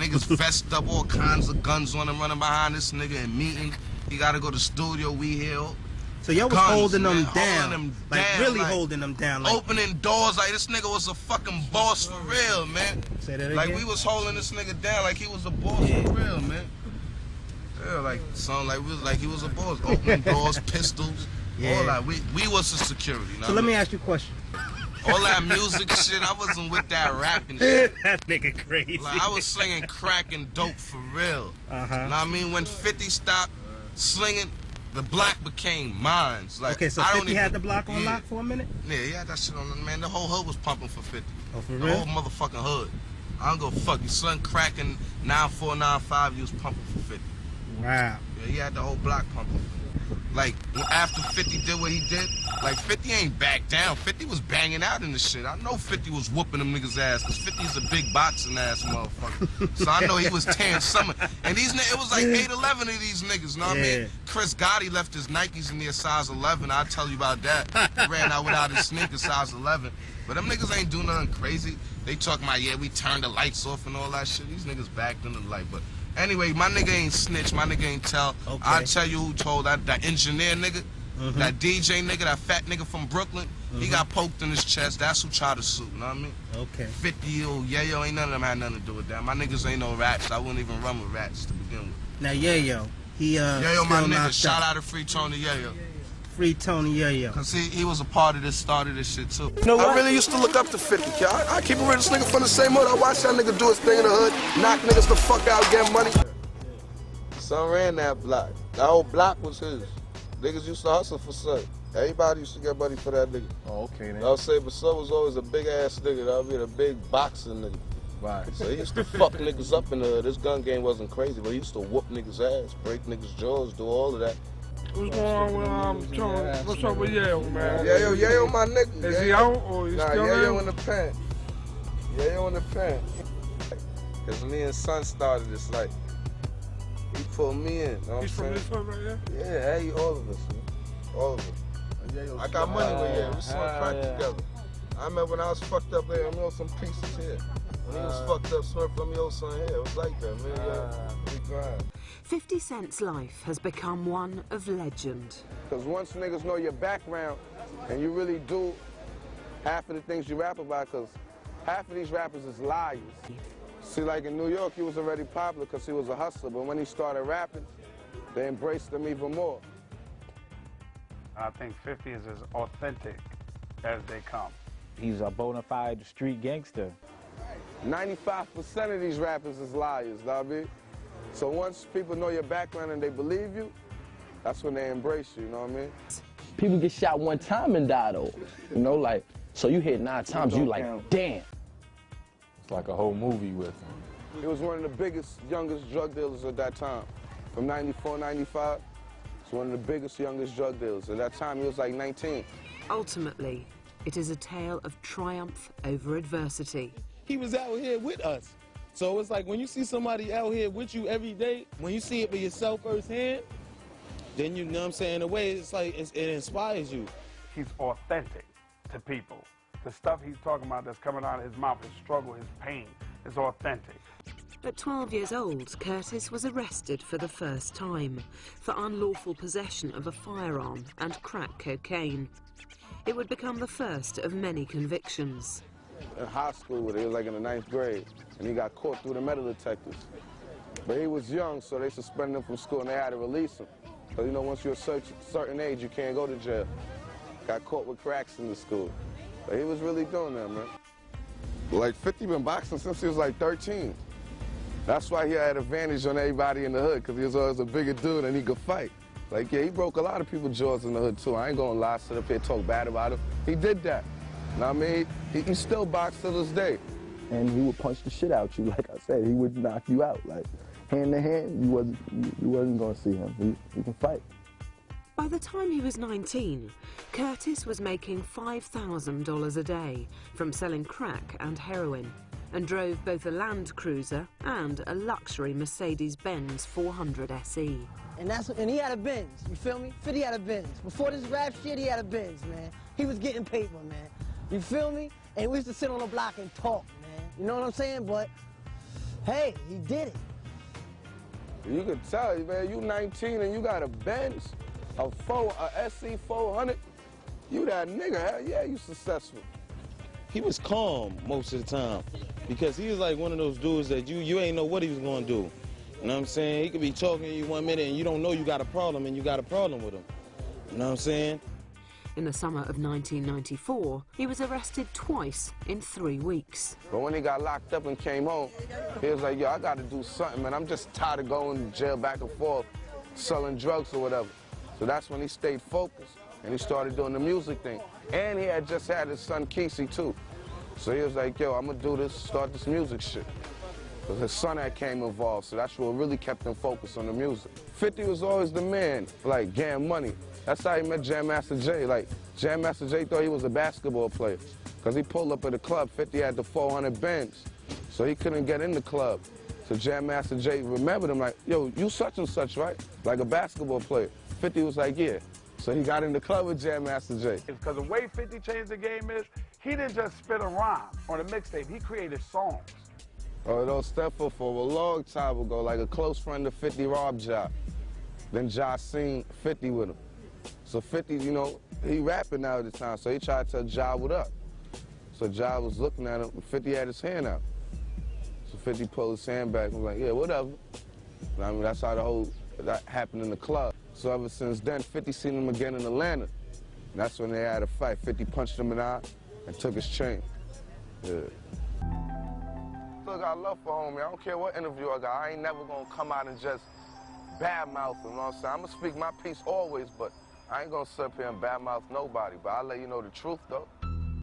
Niggas vest up, all kinds of guns on him, running behind this nigga in meeting. He gotta go to studio, we here. So y'all was holding them down, really like, holding them down, like opening doors, like this nigga was a fucking boss for real, man. Say that again? Like we was holding this nigga down like he was a boss for real, man. Yeah, like something like we was like he was a boss, opening doors, pistols, all that. We was the security. So let me ask you a question. All that music shit, I wasn't with that rapping shit. That nigga crazy. Like I was slinging crack and dope for real. Know what I mean? When 50 stopped slinging, the block became mine. Like, okay, so 50 had the block on lock for a minute? Yeah, he had that shit on, man. The whole hood was pumping for 50. Oh, for the real? whole motherfucking hood. I don't go fuck. You sling cracking 9495, you was pumping for 50. Wow. Yeah, he had the whole block pumping. Like, after 50 did what he did, like 50 ain't back down. 50 was banging out in the shit. I know 50 was whooping them niggas' ass, because 50's a big boxing ass motherfucker. So I know he was tearing some. And these it was like 8'11" of these niggas, know what I mean? Chris Gotti left his Nikes in there size 11. I'll tell you about that. He ran out without his sneakers size 11. But them niggas ain't do nothing crazy. They talking about, yeah, we turned the lights off and all that shit. These niggas backed in the light. But anyway, my nigga ain't snitch, my nigga ain't tell. Okay. I'll tell you who told that engineer nigga, that DJ nigga, that fat nigga from Brooklyn, he got poked in his chest. That's who tried to sue, you know what I mean? Okay. 50-year-old Yayo, ain't none of them had nothing to do with that. My niggas ain't no rats. I wouldn't even run with rats to begin with. Now Yayo, he Yayo, my nigga, shout out to Free Tony Yayo. Free Tony Yayo. Cause he was a part of this, started this shit too. You know what? I really used to look up to 50, kid. I keep it real, this nigga from the same hood. I watched that nigga do his thing in the hood, knock niggas the fuck out, get money. Son ran that block. That whole block was his. Niggas used to hustle for son. Everybody used to get money for that nigga. Oh, okay, then. I'll say, but son was always a big ass nigga. That would be a big boxing nigga. Right. So he used to fuck niggas up in the hood. This gun game wasn't crazy, but he used to whoop niggas' ass, break niggas' jaws, do all of that. What's going on with Tony? What's up with Yayo, man? Yayo, my nigga. Is he out or is he still there? Yayo in the pen. Yayo in the pen. Cause me and son started this, like, he pulled me in. Know He's from this hood right here? Yeah, hey, all of us, man. All of us. I got money with him. We smoked crack together. I remember when I was fucked up there, let me hold some pieces here. When he was fucked up, Smurf, let me hold some here. It was like that, man. We grind. 50 Cent's life has become one of legend. Because once niggas know your background, and you really do half of the things you rap about, because half of these rappers is liars. See, like in New York, he was already popular because he was a hustler, but when he started rapping, they embraced him even more. I think 50 is as authentic as they come. He's a bona fide street gangster. 95% of these rappers is liars, know what I mean? So once people know your background and they believe you, that's when they embrace you, you know what I mean? People get shot one time and die though, you know, like, so you hit 9 times, you like, damn. It's like a whole movie with him. He was one of the biggest, youngest drug dealers at that time. From 94, 95, he was one of the biggest, youngest drug dealers. At that time, he was like 19. Ultimately, it is a tale of triumph over adversity. He was out here with us. So it's like when you see somebody out here with you every day, when you see it for yourself firsthand, then you know what I'm saying, in a way, it's like it inspires you. He's authentic to people. The stuff he's talking about that's coming out of his mouth, his struggle, his pain, is authentic. At 12 years old, Curtis was arrested for the first time for unlawful possession of a firearm and crack cocaine. It would become the first of many convictions. In high school, he was like in the 9th grade, and he got caught through the metal detectors. But he was young, so they suspended him from school, and they had to release him. So, you know, once you're a certain age, you can't go to jail. Got caught with cracks in the school. But he was really doing that, man. Like, 50 been boxing since he was like 13. That's why he had advantage on everybody in the hood, because he was always a bigger dude and he could fight. Like, yeah, he broke a lot of people's jaws in the hood, too. I ain't gonna lie, sit up here talk bad about him. He did that. Know what I mean? He still boxed to this day. And he would punch the shit out you, like I said. He would knock you out. Like, hand to hand, you wasn't gonna see him. He can fight. By the time he was 19, Curtis was making $5,000 a day from selling crack and heroin, and drove both a Land Cruiser and a luxury Mercedes-Benz 400 SE. And he had a Benz, you feel me? 50 had a Benz. Before this rap shit, he had a Benz, man. He was getting paper, man. You feel me? And we used to sit on the block and talk, man. You know what I'm saying? But Hey, he did it. You could tell, man, you 19 and you got a Benz, a SC 400. You that nigga, hell yeah, you successful. He was calm most of the time because he was like one of those dudes that you ain't know what he was gonna do. You know what I'm saying? He could be talking to you 1 minute and you don't know you got a problem and you got a problem with him. You know what I'm saying? In the summer of 1994, he was arrested twice in 3 weeks. But when he got locked up and came home, he was like, yo, I gotta do something, man. I'm just tired of going to jail back and forth, selling drugs or whatever. So that's when he stayed focused and he started doing the music thing. And he had just had his son Kesey too. So he was like, yo, I'm gonna do this, start this music shit. Because his son had came involved, so that's what really kept him focused on the music. 50 was always the man, like, getting money. That's how he met Jam Master Jay. Like, Jam Master Jay thought he was a basketball player. Because he pulled up at the club, 50 had the 400 Benz, so he couldn't get in the club. So Jam Master Jay remembered him like, yo, you such and such, right? Like a basketball player. 50 was like, yeah. So he got in the club with Jam Master Jay. Because the way 50 changed the game is, he didn't just spit a rhyme on a mixtape, he created songs. Oh, those Stepford for a long time ago, like a close friend of 50 robbed Ja. Then Ja seen 50 with him. So 50, you know, he rapping now at the time, so he tried to tell Ja what up. So Ja was looking at him, and 50 had his hand out. So 50 pulled his hand back and was like, yeah, whatever. I mean, that's how that happened in the club. So ever since then, 50 seen him again in Atlanta. And that's when they had a fight. 50 punched him in the eye and took his chain. Yeah. Still got love for homie. I don't care what interview I got. I ain't never gonna come out and just badmouth him, you know what I'm saying? I'm gonna speak my piece always, but I ain't gonna sit up here and badmouth nobody. But I'll let you know the truth, though.